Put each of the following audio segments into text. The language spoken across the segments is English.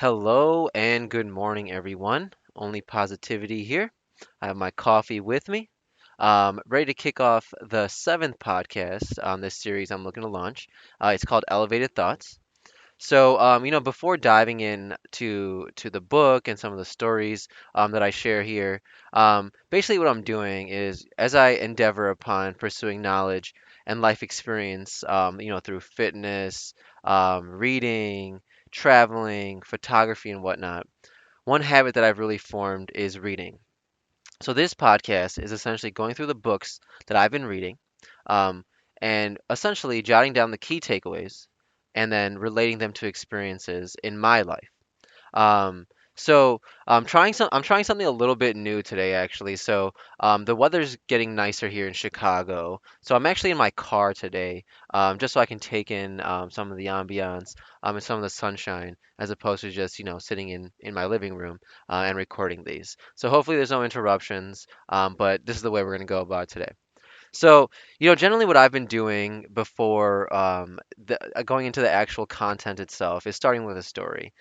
Hello and good morning, everyone. Only positivity here. I have my coffee with me. Ready to kick off the seventh podcast on this series I'm looking to launch. It's called Elevated Thoughts. Before diving in to the book and some of the stories that I share here, basically what I'm doing is as I endeavor upon pursuing knowledge and life experience, through fitness, reading, traveling, photography, and whatnot. One habit that I've really formed is reading. So this podcast is essentially going through the books that I've been reading, um, and essentially jotting down the key takeaways and then relating them to experiences in my life. Um, I'm trying something a little bit new today actually. The weather's getting nicer here in Chicago. So I'm actually in my car today, just so I can take in some of the ambiance and some of the sunshine, as opposed to just sitting in my living room and recording these. So hopefully there's no interruptions. But this is the way we're gonna go about it today. Generally what I've been doing before going into the actual content itself is starting with a story.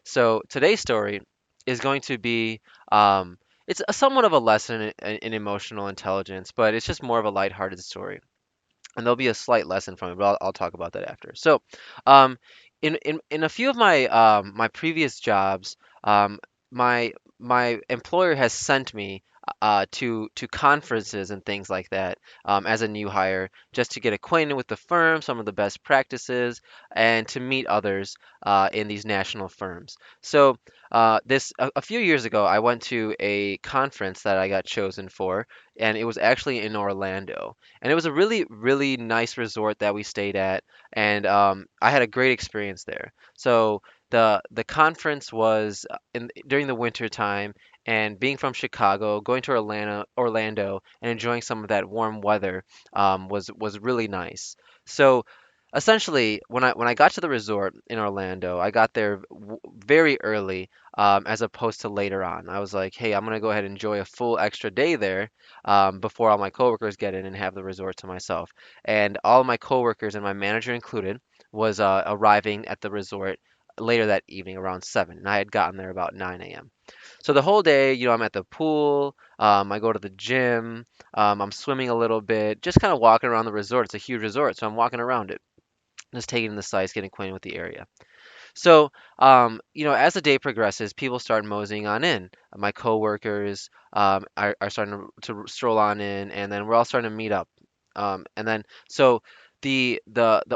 So today's story is going to be, it's a somewhat of a lesson in emotional intelligence, but it's just more of a lighthearted story. And there'll be a slight lesson from it, but I'll talk about that after. Um, in a few of my previous jobs, um, my employer has sent me to conferences and things like that as a new hire, just to get acquainted with the firm, some of the best practices, and to meet others in these national firms. A few years ago, I went to a conference that I got chosen for, and it was actually in Orlando, and it was a really really nice resort that we stayed at, and I had a great experience there. The conference was in during the winter time, and being from Chicago, going to Orlando, and enjoying some of that warm weather was really nice. So essentially, when I got to the resort in Orlando, I got there very early, as opposed to later on. I was like, hey, I'm gonna go ahead and enjoy a full extra day there before all my coworkers get in and have the resort to myself. And all of my coworkers and my manager included was arriving at the resort later that evening around 7, and I had gotten there about 9 a.m. So the whole day, I'm at the pool, I go to the gym, I'm swimming a little bit, just kind of walking around the resort. It's a huge resort, so I'm walking around it, just taking in the sights, getting acquainted with the area. As the day progresses, people start moseying on in. My coworkers are starting to stroll on in, and then we're all starting to meet up. And then so the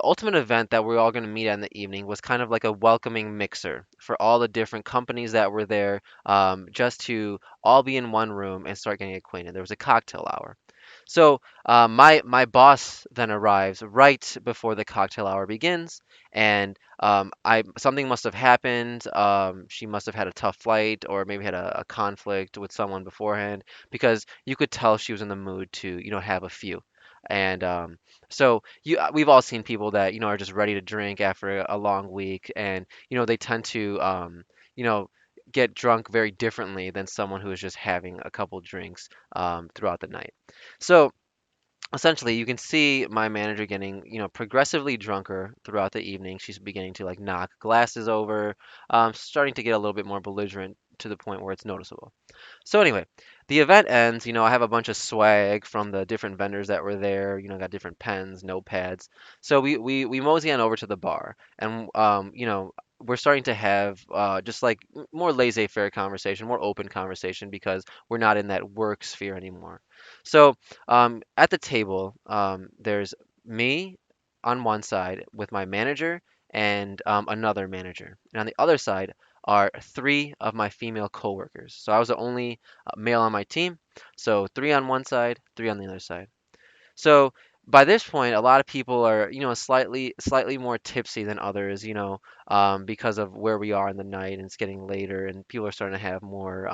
ultimate event that we're all going to meet at in the evening was kind of like a welcoming mixer for all the different companies that were there, just to all be in one room and start getting acquainted. There was a cocktail hour. My boss then arrives right before the cocktail hour begins, and I something must have happened. She must have had a tough flight, or maybe had a conflict with someone beforehand, because you could tell she was in the mood to, have a few. And we've all seen people that, are just ready to drink after a long week, and they tend to, you know, get drunk very differently than someone who is just having a couple drinks throughout the night. So essentially you can see my manager getting progressively drunker throughout the evening. She's beginning to like knock glasses over, starting to get a little bit more belligerent to the point where it's noticeable. So anyway, the event ends. I have a bunch of swag from the different vendors that were there. Got different pens, notepads. So we mosey on over to the bar, and we're starting to have just like more laissez-faire conversation, more open conversation, because we're not in that work sphere anymore. At the table, there's me on one side with my manager and another manager, and on the other side are three of my female coworkers. So I was the only male on my team. So three on one side, three on the other side. So by this point, a lot of people are, slightly more tipsy than others, because of where we are in the night, and it's getting later, and people are starting to have more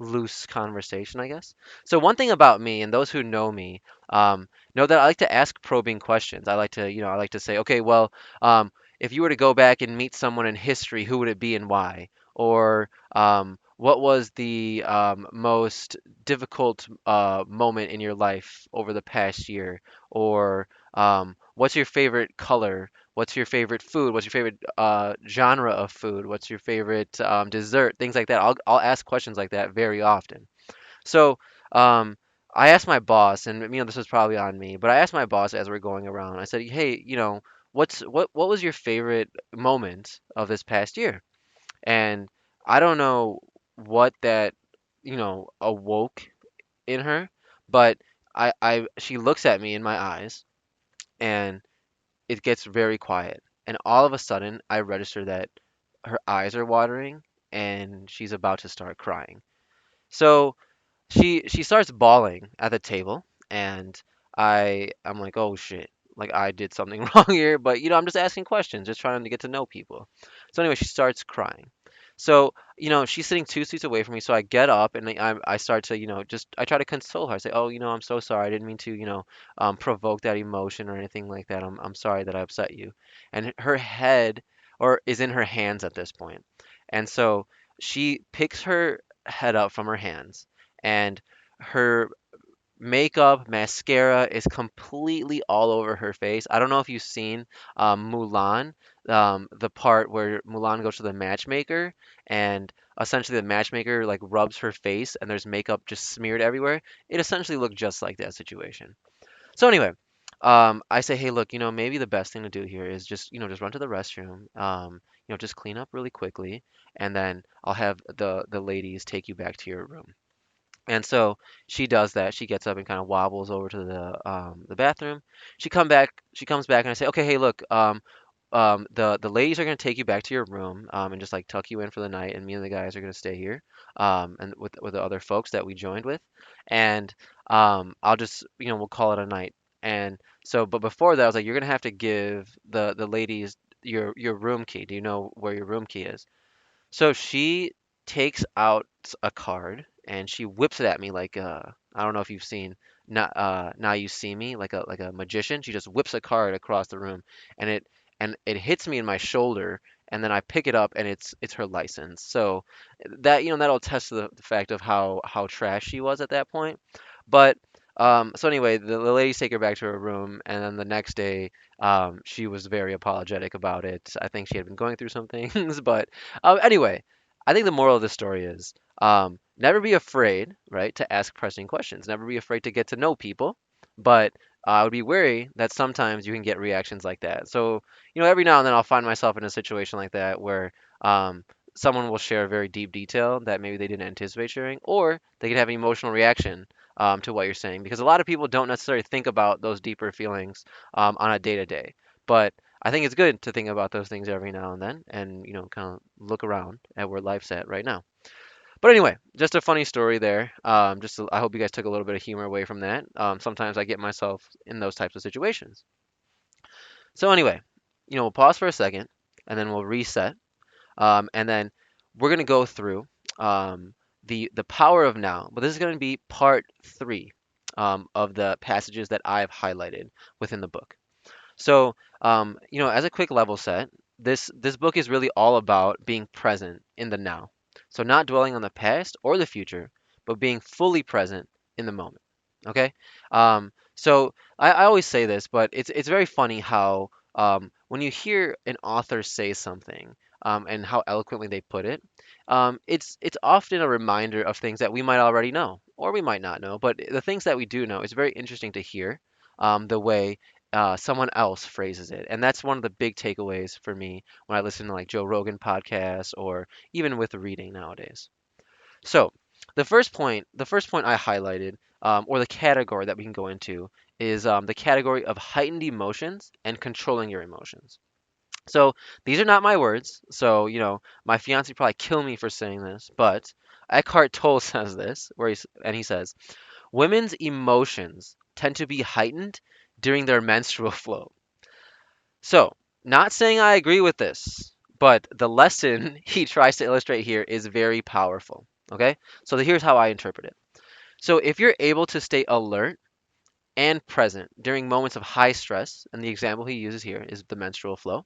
loose conversation, I guess. So one thing about me, and those who know that I like to ask probing questions. I like to say, okay, well, if you were to go back and meet someone in history, who would it be and why? Or what was the most difficult moment in your life over the past year? Or What's your favorite color? What's your favorite food? What's your favorite genre of food? What's your favorite dessert? Things like that. I'll ask questions like that very often. So um, I asked my boss, and this was probably on me, but I asked my boss as we're going around. I said, "Hey, what was your favorite moment of this past year?" And I don't know what that awoke in her, but she looks at me in my eyes, and it gets very quiet. And all of a sudden, I register that her eyes are watering, and she's about to start crying. So she starts bawling at the table, and I'm like, oh shit, like I did something wrong here, but I'm just asking questions, just trying to get to know people. So anyway, she starts crying. So she's sitting 2 seats away from me, so I get up and I start to just I try to console her. I say, oh, I'm so sorry, I didn't mean to provoke that emotion or anything like that. I'm sorry that I upset you. And her head or is in her hands at this point, and so she picks her head up from her hands, and her makeup, mascara is completely all over her face. I don't know if you've seen Mulan, the part where Mulan goes to the matchmaker, and essentially the matchmaker like rubs her face and there's makeup just smeared everywhere. It essentially looked just like that situation. So anyway, I say, hey, look, maybe the best thing to do here is just run to the restroom, just clean up really quickly, and then I'll have the ladies take you back to your room. And so she does that. She gets up and kind of wobbles over to the bathroom. She comes back, and I say, okay, hey, look, the ladies are gonna take you back to your room, and just like tuck you in for the night, and me and the guys are gonna stay here, and with the other folks that we joined with, and I'll just we'll call it a night. And so, but before that, I was like, you're gonna have to give the ladies your room key. Do you know where your room key is? So she takes out a card and she whips it at me like I don't know if you've seen not Now You See Me, like a magician. She just whips a card across the room, and it hits me in my shoulder, and then I pick it up and it's her license. So that that'll attest to the fact of how trash she was at that point. But so anyway, the ladies take her back to her room, and then the next day, she was very apologetic about it. I think she had been going through some things, but anyway, I think the moral of the story is never be afraid, right, to ask pressing questions. Never be afraid to get to know people, but I would be wary that sometimes you can get reactions like that. So, every now and then I'll find myself in a situation like that where someone will share a very deep detail that maybe they didn't anticipate sharing, or they could have an emotional reaction to what you're saying, because a lot of people don't necessarily think about those deeper feelings on a day to day. But I think it's good to think about those things every now and then, and kind of look around at where life's at right now. But anyway, just a funny story there. I hope you guys took a little bit of humor away from that. Sometimes I get myself in those types of situations. So anyway, we'll pause for a second, and then we'll reset, and then we're gonna go through the power of now. But this is gonna be part three of the passages that I've highlighted within the book. So, as a quick level set, this book is really all about being present in the now. So not dwelling on the past or the future, but being fully present in the moment. Okay. So I always say this, but it's very funny how when you hear an author say something and how eloquently they put it, it's often a reminder of things that we might already know or we might not know. But the things that we do know, it's very interesting to hear the way someone else phrases it. And that's one of the big takeaways for me when I listen to like Joe Rogan podcasts or even with reading nowadays. So the first point I highlighted, or the category that we can go into, is the category of heightened emotions and controlling your emotions. So these are not my words. So my fiance probably kill me for saying this, but Eckhart Tolle says this, he says, women's emotions tend to be heightened during their menstrual flow. So, not saying I agree with this, but the lesson he tries to illustrate here is very powerful. Okay? So, here's how I interpret it. So, if you're able to stay alert and present during moments of high stress, and the example he uses here is the menstrual flow,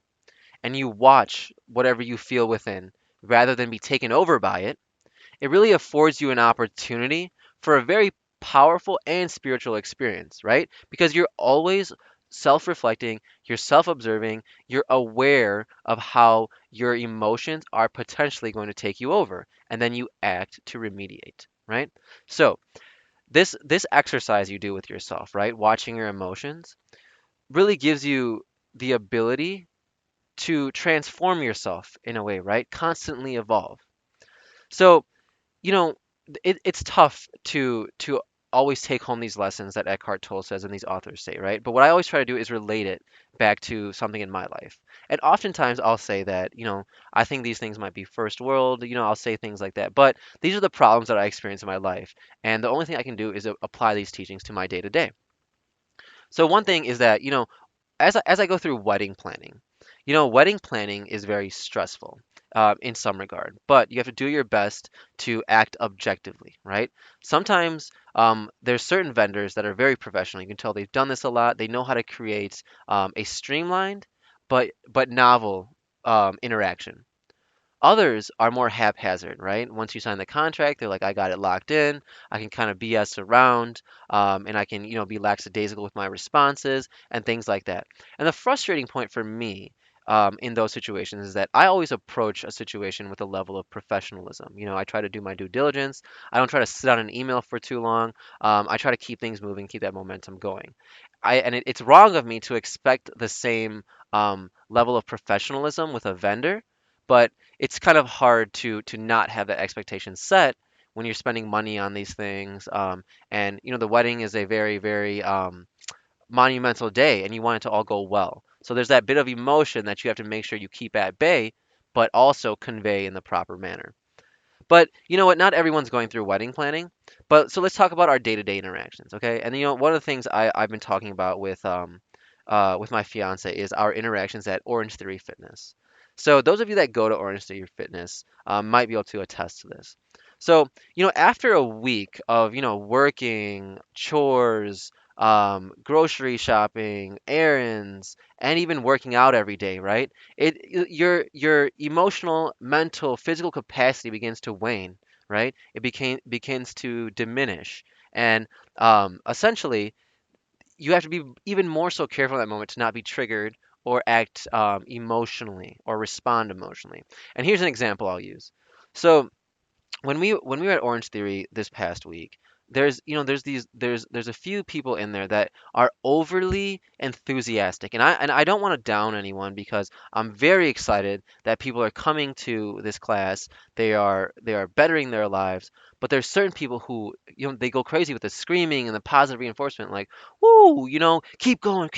and you watch whatever you feel within rather than be taken over by it, it really affords you an opportunity for a very powerful and spiritual experience, right? Because you're always self-reflecting, you're self-observing, you're aware of how your emotions are potentially going to take you over, and then you act to remediate, right? So, this exercise you do with yourself, right? Watching your emotions really gives you the ability to transform yourself in a way, right? Constantly evolve. So, you know, it's tough to always take home these lessons that Eckhart Tolle says and these authors say, right? But what I always try to do is relate it back to something in my life. And oftentimes I'll say that, I think these things might be first world, I'll say things like that. But these are the problems that I experience in my life. And the only thing I can do is apply these teachings to my day to day. So one thing is that, as I go through wedding planning, wedding planning is very stressful in some regard, but you have to do your best to act objectively, right? Sometimes there's certain vendors that are very professional. You can tell they've done this a lot. They know how to create a streamlined but novel interaction. Others are more haphazard, right? Once you sign the contract, they're like, I got it locked in. I can kind of BS around, and I can, be lackadaisical with my responses and things like that. And the frustrating point for me in those situations is that I always approach a situation with a level of professionalism. I try to do my due diligence. I don't try to sit on an email for too long. I try to keep things moving, keep that momentum going. It's wrong of me to expect the same level of professionalism with a vendor, but it's kind of hard to not have that expectation set when you're spending money on these things. And the wedding is a very, very monumental day, and you want it to all go well. So there's that bit of emotion that you have to make sure you keep at bay, but also convey in the proper manner. But you know what? Not everyone's going through wedding planning. But so let's talk about our day-to-day interactions, okay? And one of the things I've been talking about with my fiance is our interactions at Orange Theory Fitness. So those of you that go to Orange Theory Fitness might be able to attest to this. So after a week of working, chores, grocery shopping, errands, and even working out every day, right? Your emotional, mental, physical capacity begins to wane, right? It begins to diminish, and essentially you have to be even more so careful in that moment to not be triggered or act emotionally or respond emotionally. And here's an example I'll use. So when we were at Orange Theory this past week, there's a few people in there that are overly enthusiastic, and I don't want to down anyone because I'm very excited that people are coming to this class. They are bettering their lives, but there's certain people who they go crazy with the screaming and the positive reinforcement, like woo, keep going,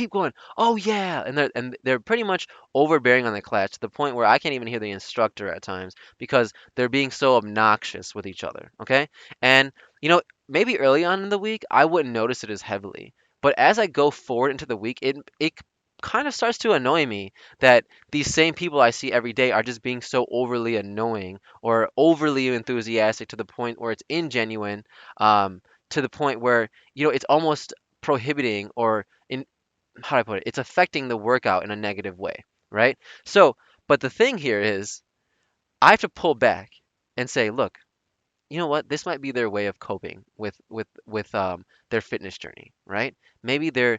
oh yeah, and they're pretty much overbearing on the class to the point where I can't even hear the instructor at times because they're being so obnoxious with each other, okay? And you know, maybe early on in the week I wouldn't notice it as heavily, but as I go forward into the week, it kind of starts to annoy me that these same people I see every day are just being so overly annoying or overly enthusiastic to the point where it's ingenuine, to the point where it's almost prohibiting or in how do I put it? It's affecting the workout in a negative way, right? So, but the thing here is I have to pull back and say, look, you know what? This might be their way of coping with their fitness journey, right? Maybe they're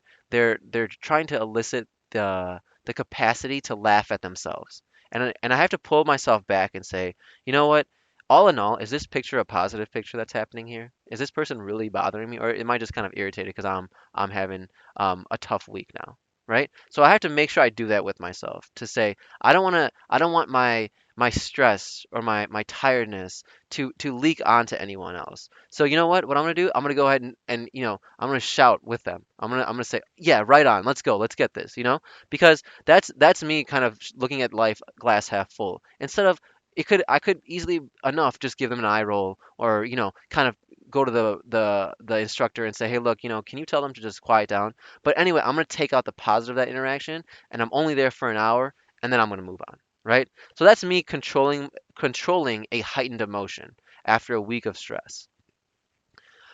trying to elicit the capacity to laugh at themselves. And I have to pull myself back and say, you know what? All in all, is this picture a positive picture that's happening here? Is this person really bothering me, or am I just kind of irritated because I'm having a tough week now, right? So I have to make sure I do that with myself to say I don't want my stress or my tiredness to leak onto anyone else. So you know what? What I'm gonna do? I'm gonna go ahead and I'm gonna shout with them. I'm gonna say, yeah, right on. Let's go. Let's get this. Because that's me kind of looking at life glass half full instead of I could easily enough just give them an eye roll or kind of go to the instructor and say, hey, look, can you tell them to just quiet down? But anyway, I'm gonna take out the positive of that interaction, and I'm only there for an hour, and then I'm gonna move on, right? So that's me controlling a heightened emotion after a week of stress.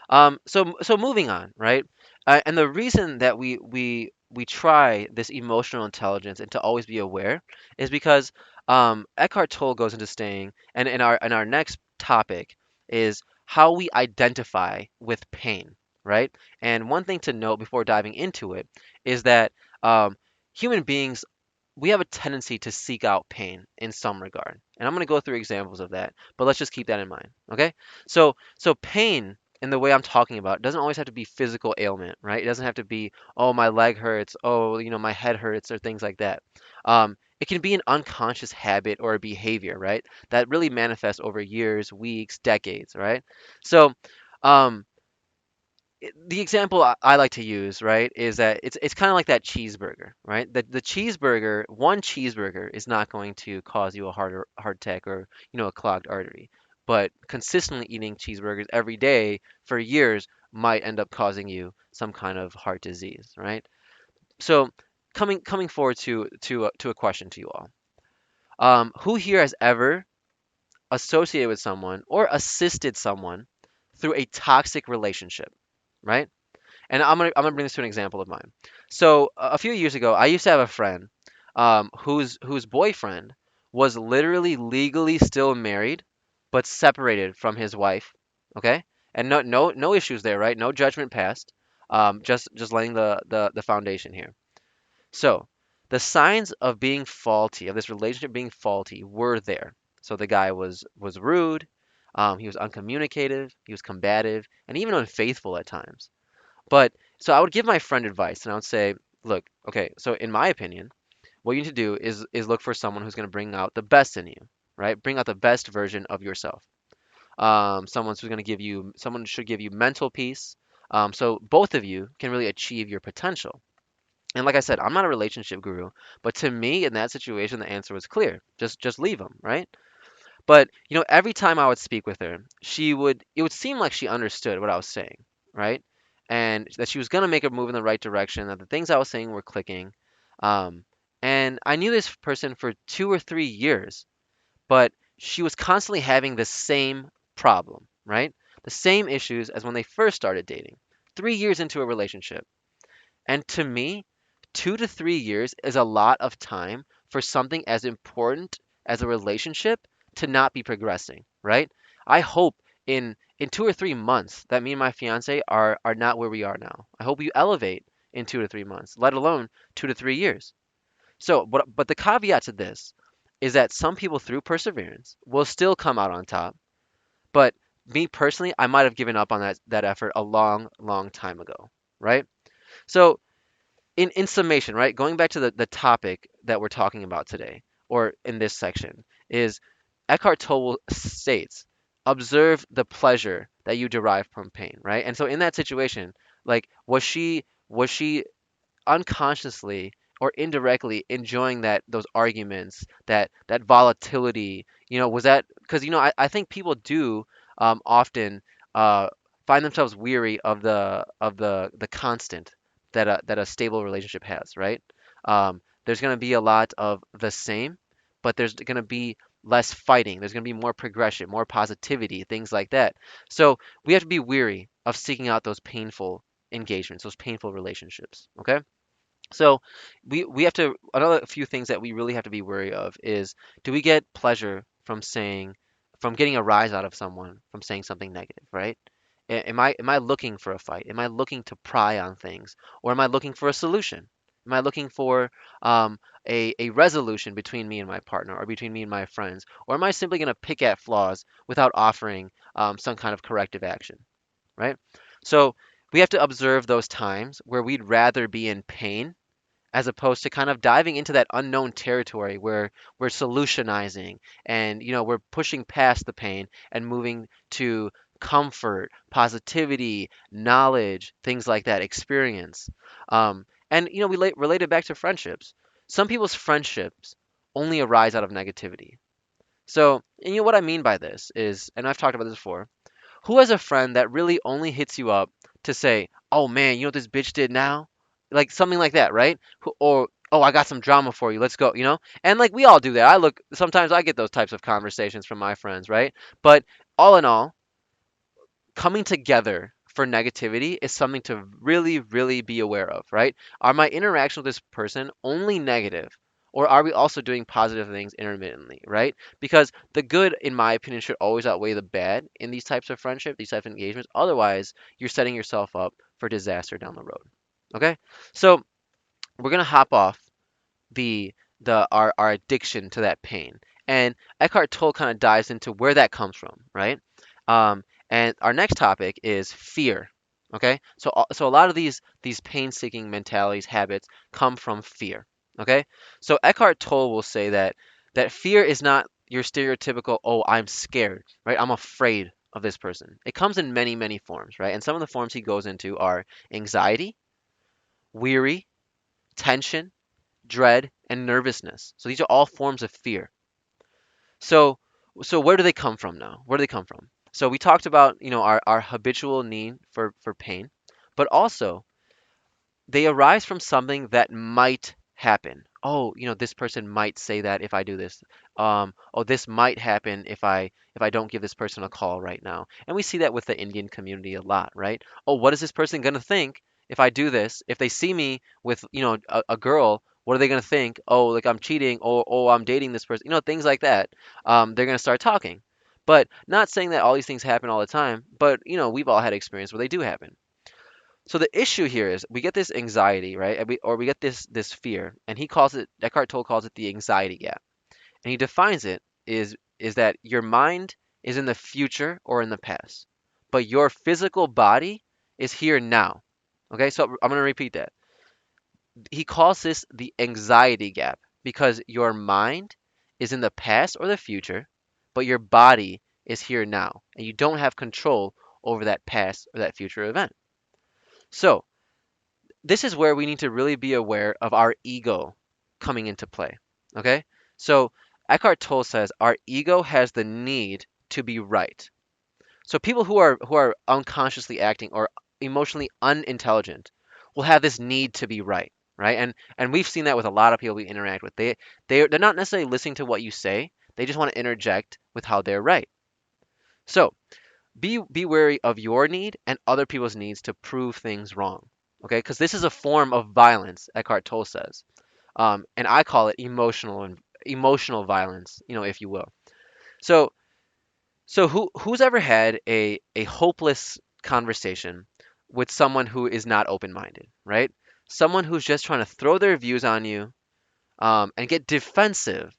So moving on, right? And the reason that we try this emotional intelligence and to always be aware is because Eckhart Tolle goes into staying, and in our next topic is how we identify with pain, right? And one thing to note before diving into it is that um, human beings, we have a tendency to seek out pain in some regard. And I'm going to go through examples of that, but let's just keep that in mind, okay? So pain in the way I'm talking about doesn't always have to be physical ailment, right? It doesn't have to be, oh, my leg hurts, oh, my head hurts or things like that. It can be an unconscious habit or a behavior, right? That really manifests over years, weeks, decades, right? So, um, the example I like to use, right, is that it's kind of like that cheeseburger, right? The cheeseburger, one cheeseburger is not going to cause you a heart attack or a clogged artery, but consistently eating cheeseburgers every day for years might end up causing you some kind of heart disease, right? So coming forward to a question to you all, who here has ever associated with someone or assisted someone through a toxic relationship, right? And I'm gonna bring this to an example of mine. So a few years ago, I used to have a friend whose boyfriend was literally legally still married, but separated from his wife. Okay, and no issues there, right? No judgment passed. Just laying the foundation here. So the signs of being faulty, of this relationship being faulty, were there. So the guy was rude, he was uncommunicative, he was combative, and even unfaithful at times. But so I would give my friend advice and I would say, look, okay, so in my opinion, what you need to do is look for someone who's going to bring out the best in you, right? Bring out the best version of yourself. Someone should give you mental peace, so both of you can really achieve your potential. And like I said, I'm not a relationship guru, but to me in that situation, the answer was clear. Just leave them, right? But, every time I would speak with her, it would seem like she understood what I was saying, right? And that she was going to make a move in the right direction, that the things I was saying were clicking. Um, and I knew this person for 2 or 3 years, but she was constantly having the same problem, right? The same issues as when they first started dating, 3 years into a relationship. And to me, 2 to 3 years is a lot of time for something as important as a relationship to not be progressing, right? I hope in 2 or 3 months that me and my fiance are not where we are now. I hope you elevate in 2 to 3 months, let alone 2 to 3 years. So, but the caveat to this is that some people through perseverance will still come out on top. But me personally, I might have given up on that effort a long, long time ago, right? So in summation, right, going back to the topic that we're talking about today, or in this section, is Eckhart Tolle states, observe the pleasure that you derive from pain, right? And so in that situation, like, was she unconsciously or indirectly enjoying those arguments, that volatility, was that because I think people do often uh, find themselves weary of the constant that a stable relationship has, right? There's going to be a lot of the same, but there's going to be less fighting. There's going to be more progression, more positivity, things like that. So we have to be weary of seeking out those painful engagements, those painful relationships. Okay. So we have to another few things that we really have to be wary of is, do we get pleasure from getting a rise out of someone from saying something negative, right? Am I looking for a fight? Am I looking to pry on things? Or am I looking for a solution? Am I looking for a resolution between me and my partner or between me and my friends? Or am I simply going to pick at flaws without offering some kind of corrective action, right? So we have to observe those times where we'd rather be in pain as opposed to kind of diving into that unknown territory where we're solutionizing and we're pushing past the pain and moving to comfort, positivity, knowledge, things like that, experience. And relate it back to friendships. Some people's friendships only arise out of negativity. So, and what I mean by this is, and I've talked about this before, who has a friend that really only hits you up to say, "Oh man, you know what this bitch did now?" Like something like that, right? Or, "Oh, I got some drama for you. Let's go," And like we all do that. Sometimes I get those types of conversations from my friends, right? But all in all, coming together for negativity is something to really, really be aware of, right? Are my interactions with this person only negative? Or are we also doing positive things intermittently, right? Because the good, in my opinion, should always outweigh the bad in these types of friendship, these types of engagements. Otherwise, you're setting yourself up for disaster down the road. Okay? So we're gonna hop off the our addiction to that pain. And Eckhart Tolle kind of dives into where that comes from, right? And our next topic is fear. Okay, so a lot of these pain-seeking mentalities, habits come from fear. Okay, so Eckhart Tolle will say that fear is not your stereotypical, oh, I'm scared, right? I'm afraid of this person. It comes in many, many forms, right? And some of the forms he goes into are anxiety, weary, tension, dread, and nervousness. So these are all forms of fear. So so where do they come from now? Where do they come from? So we talked about, our habitual need for pain, but also they arise from something that might happen. Oh, this person might say that if I do this. Oh, this might happen if I don't give this person a call right now. And we see that with the Indian community a lot, right? Oh, what is this person gonna think if I do this? If they see me with, a girl, what are they gonna think? Oh, like I'm cheating, or oh, I'm dating this person. Things like that. They're gonna start talking. But not saying that all these things happen all the time, but we've all had experience where they do happen. So the issue here is we get this anxiety, right? Or we get this fear, and Eckhart Tolle calls it the anxiety gap. And he defines it is that your mind is in the future or in the past, but your physical body is here now. Okay, so I'm going to repeat that. He calls this the anxiety gap because your mind is in the past or the future, but your body is here now, and you don't have control over that past or that future event. So, this is where we need to really be aware of our ego coming into play. Okay? So Eckhart Tolle says our ego has the need to be right. So people who are unconsciously acting or emotionally unintelligent will have this need to be right, right? And we've seen that with a lot of people we interact with. They're not necessarily listening to what you say. They just want to interject with how they're right. So be wary of your need and other people's needs to prove things wrong. Okay, because this is a form of violence, Eckhart Tolle says, and I call it emotional violence, if you will. So who's ever had a hopeless conversation with someone who is not open-minded, right? Someone who's just trying to throw their views on you, and get defensive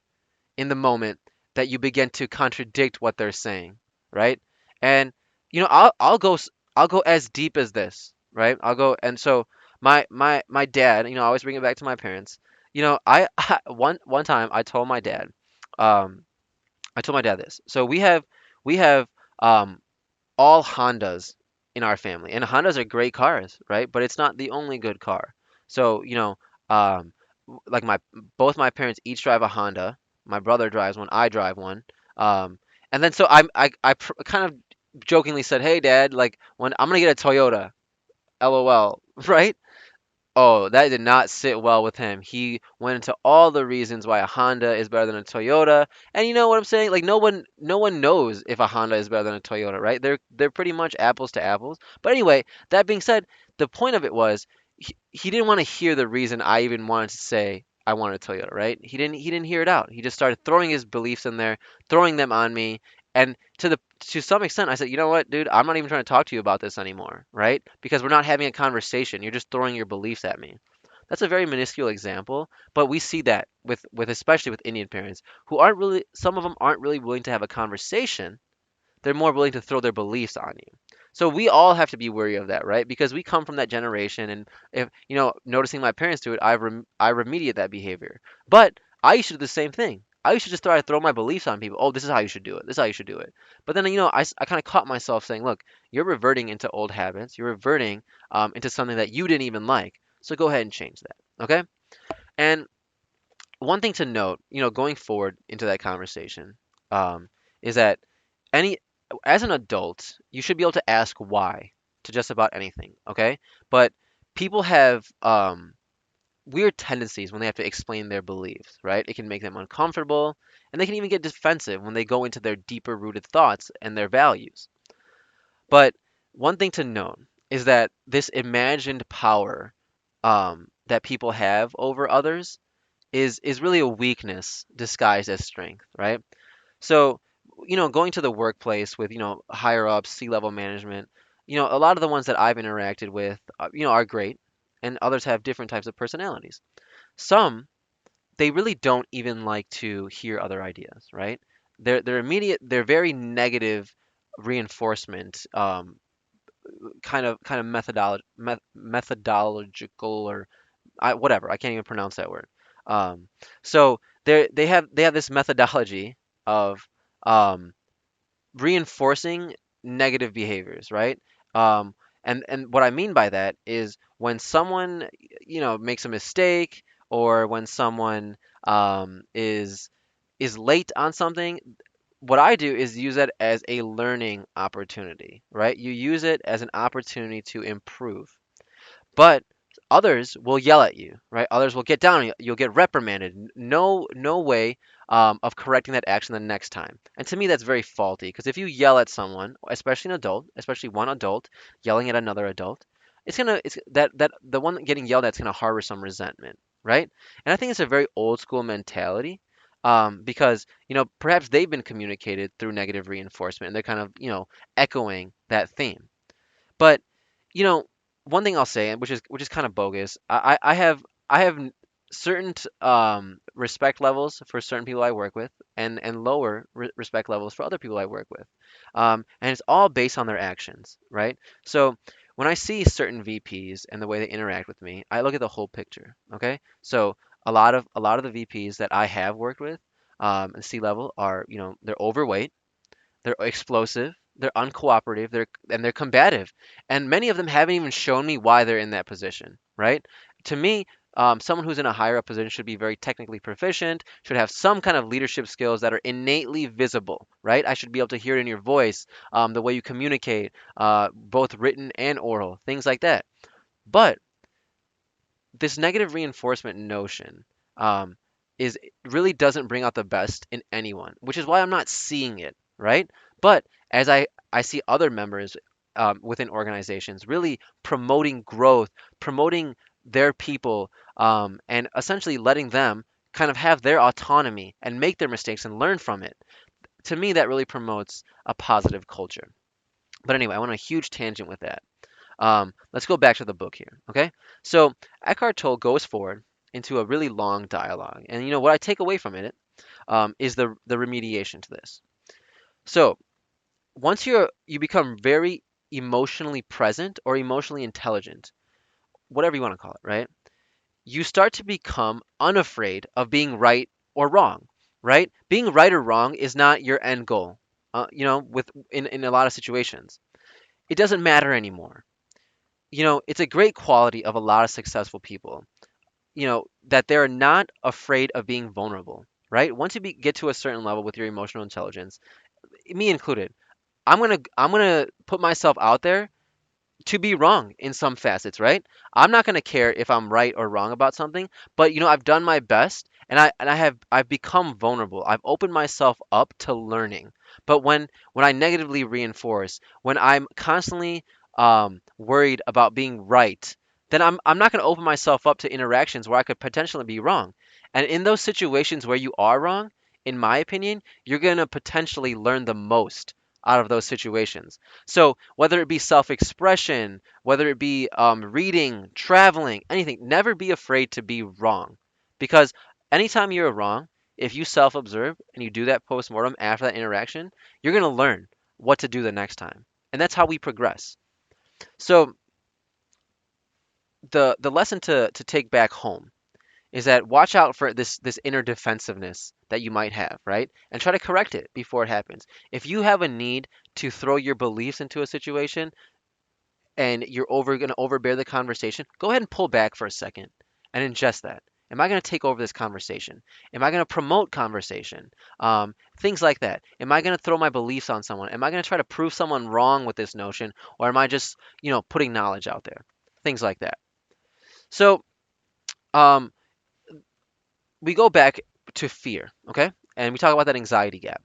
in the moment that you begin to contradict what they're saying, right? And I'll go as deep as this, right? I'll go and so my dad, I always bring it back to my parents. One time I told my dad this. So we have um all Hondas in our family, and Hondas are great cars, right? But it's not the only good car. So like both my parents each drive a Honda. My brother drives one. I drive one. And then so kind of jokingly said, "Hey, Dad, like when I'm gonna get a Toyota, LOL," right? Oh, that did not sit well with him. He went into all the reasons why a Honda is better than a Toyota. And you know what I'm saying? Like no one knows if a Honda is better than a Toyota, right? They're pretty much apples to apples. But anyway, that being said, the point of it was he didn't want to hear the reason I even wanted to say I wanted a Toyota, right? He didn't hear it out. He just started throwing his beliefs in there, throwing them on me. And to some extent, I said, you know what, dude, I'm not even trying to talk to you about this anymore, right? Because we're not having a conversation. You're just throwing your beliefs at me. That's a very minuscule example, but we see that with especially with Indian parents who aren't really, some of them aren't really willing to have a conversation. They're more willing to throw their beliefs on you. So we all have to be wary of that, right? Because we come from that generation, and if noticing my parents do it, I remediate that behavior. But I used to do the same thing. I used to just try to throw my beliefs on people. Oh, this is how you should do it. This is how you should do it. But then I kind of caught myself saying, look, you're reverting into old habits. You're reverting into something that you didn't even like. So go ahead and change that. Okay. And one thing to note, going forward into that conversation, um, is that any as an adult, you should be able to ask why to just about anything, okay? But people have weird tendencies when they have to explain their beliefs, right? It can make them uncomfortable, and they can even get defensive when they go into their deeper rooted thoughts and their values. But one thing to note is that this imagined power that people have over others is really a weakness disguised as strength, right? So, going to the workplace with, higher ups, C-level management, a lot of the ones that I've interacted with, are great. and others have different types of personalities. Some, they really don't even like to hear other ideas, right? They're very negative reinforcement, kind of methodological, or whatever. I can't even pronounce that word. So they have this methodology of um, reinforcing negative behaviors, right? Um, and what I mean by that is when someone, makes a mistake, or when someone is late on something, what I do is use that as a learning opportunity, right? You use it as an opportunity to improve. But others will yell at you, right? Others will get down on you. You'll get reprimanded. No way of correcting that action the next time. And to me, that's very faulty, because if you yell at someone, especially an adult, especially one adult yelling at another adult, it's that the one getting yelled at is gonna harbor some resentment, right? And I think it's a very old school mentality. Because perhaps they've been communicated through negative reinforcement, and they're kind of echoing that theme. But you know, one thing I'll say, and which is kind of bogus, I have certain respect levels for certain people I work with, and lower respect levels for other people I work with, and it's all based on their actions, right? So when I see certain VPs and the way they interact with me, I look at the whole picture. Okay, so a lot of the VPs that I have worked with, at C level, are they're overweight, they're explosive, they're uncooperative, they're combative, and many of them haven't even shown me why they're in that position. Right? To me, someone who's in a higher up position should be very technically proficient, should have some kind of leadership skills that are innately visible. Right? I should be able to hear it in your voice, the way you communicate, both written and oral, things like that. But this negative reinforcement notion um, is really doesn't bring out the best in anyone, which is why I'm not seeing it, right? But as I see other members within organizations really promoting growth, promoting their people, and essentially letting them kind of have their autonomy and make their mistakes and learn from it. To me, that really promotes a positive culture. But anyway, I went on a huge tangent with that. Let's go back to the book here, okay? So Eckhart Tolle goes forward into a really long dialogue, and what I take away from it is the remediation to this. So once you become very emotionally present or emotionally intelligent, whatever you want to call it, right? You start to become unafraid of being right or wrong, right? Being right or wrong is not your end goal. With in a lot of situations, it doesn't matter anymore. It's a great quality of a lot of successful people, that they're not afraid of being vulnerable, right? Once you get to a certain level with your emotional intelligence, me included, I'm gonna put myself out there to be wrong in some facets, right? I'm not going to care if I'm right or wrong about something, but I've done my best, and I've become vulnerable. I've opened myself up to learning. But when I negatively reinforce, when I'm constantly worried about being right, then I'm not going to open myself up to interactions where I could potentially be wrong. And in those situations where you are wrong, in my opinion, you're going to potentially learn the most out of those situations. So whether it be self-expression, whether it be reading, traveling, anything, never be afraid to be wrong, because anytime you're wrong, if you self-observe and you do that post-mortem after that interaction, you're going to learn what to do the next time, and that's how we progress. So the lesson to take back home is that watch out for this inner defensiveness that you might have, right? And try to correct it before it happens. If you have a need to throw your beliefs into a situation, and you're going to overbear the conversation, go ahead and pull back for a second and ingest that. Am I going to take over this conversation? Am I going to promote conversation? Things like that. Am I going to throw my beliefs on someone? Am I going to try to prove someone wrong with this notion? Or am I just, putting knowledge out there? Things like that. So um, we go back to fear, okay? And we talk about that anxiety gap.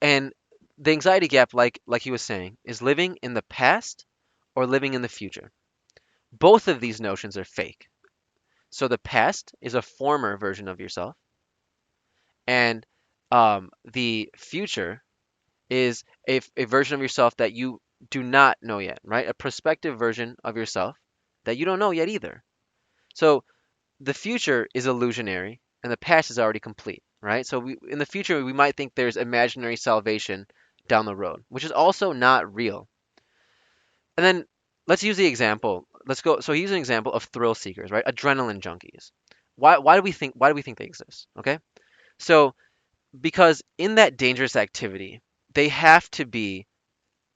And the anxiety gap, like he was saying, is living in the past or living in the future. Both of these notions are fake. So the past is a former version of yourself, and the future is a version of yourself that you do not know yet, right? A prospective version of yourself that you don't know yet either. So the future is illusionary and the past is already complete, right? So in the future, we might think there's imaginary salvation down the road, which is also not real. And then let's use the example. Let's go. So here's an example of thrill seekers, right? Adrenaline junkies. Why do we think they exist? Okay. So because in that dangerous activity, they have to be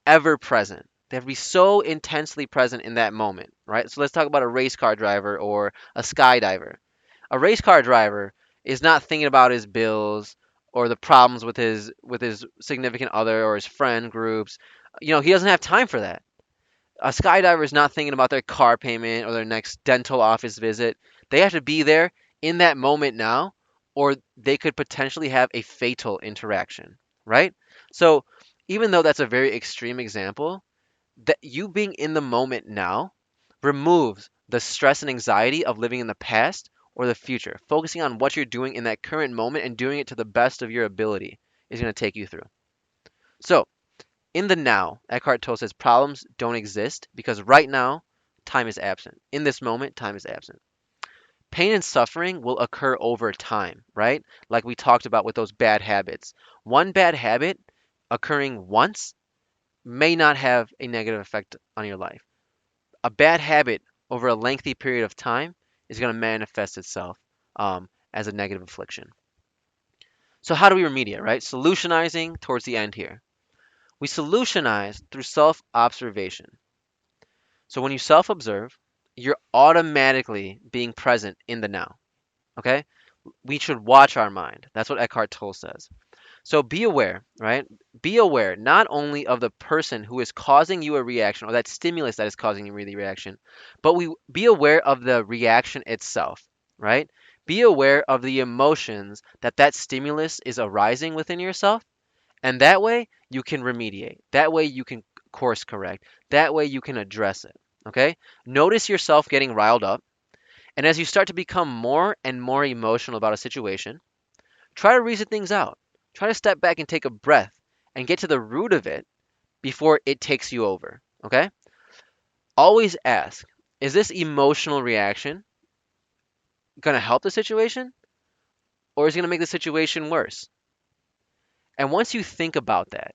ever present. They have to be so intensely present in that moment, right? So let's talk about a race car driver or a skydiver. A race car driver is not thinking about his bills or the problems with his significant other or his friend groups. He doesn't have time for that. A skydiver is not thinking about their car payment or their next dental office visit. They have to be there in that moment now, or they could potentially have a fatal interaction, right? So, even though that's a very extreme example, that you being in the moment now removes the stress and anxiety of living in the past or the future. Focusing on what you're doing in that current moment and doing it to the best of your ability is going to take you through. So, in the now, Eckhart Tolle says problems don't exist because right now, time is absent. In this moment, time is absent. Pain and suffering will occur over time, right? Like we talked about with those bad habits. One bad habit occurring once may not have a negative effect on your life. A bad habit over a lengthy period of time is going to manifest itself as a negative affliction. So, how do we remediate, right? Solutionizing towards the end here. We solutionize through self observation. So when you self observe, you're automatically being present in the now. Okay? We should watch our mind. That's what Eckhart Tolle says. So be aware, right? Be aware not only of the person who is causing you a reaction or that stimulus that is causing you the reaction, but we be aware of the reaction itself, right? Be aware of the emotions that stimulus is arising within yourself, and that way you can remediate. That way you can course correct. That way you can address it. Okay? Notice yourself getting riled up. And as you start to become more and more emotional about a situation, try to reason things out. Try to step back and take a breath and get to the root of it before it takes you over. Okay? Always ask, is this emotional reaction going to help the situation or is it going to make the situation worse? And once you think about that,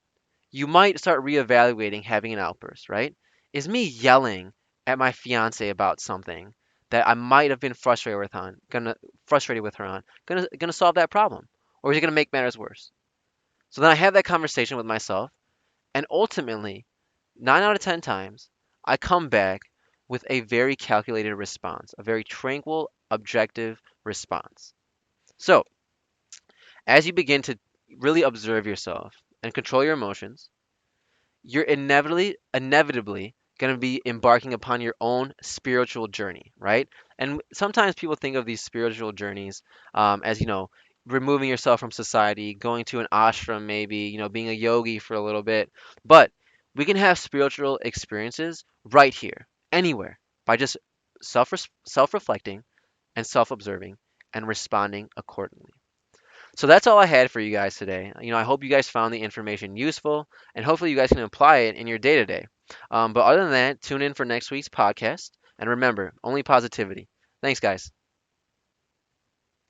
you might start reevaluating having an outburst, right? Is me yelling at my fiance about something that I might have been frustrated with her on, gonna solve that problem? Or is it gonna make matters worse? So then I have that conversation with myself, and ultimately, 9 out of 10 times, I come back with a very calculated response, a very tranquil, objective response. So, as you begin to really observe yourself and control your emotions, you're inevitably going to be embarking upon your own spiritual journey, right? And sometimes people think of these spiritual journeys as, removing yourself from society, going to an ashram, maybe, being a yogi for a little bit. But we can have spiritual experiences right here, anywhere, by just self reflecting and self observing and responding accordingly. So that's all I had for you guys today. I hope you guys found the information useful, and hopefully you guys can apply it in your day to day. But other than that, tune in for next week's podcast, and remember, only positivity. Thanks, guys.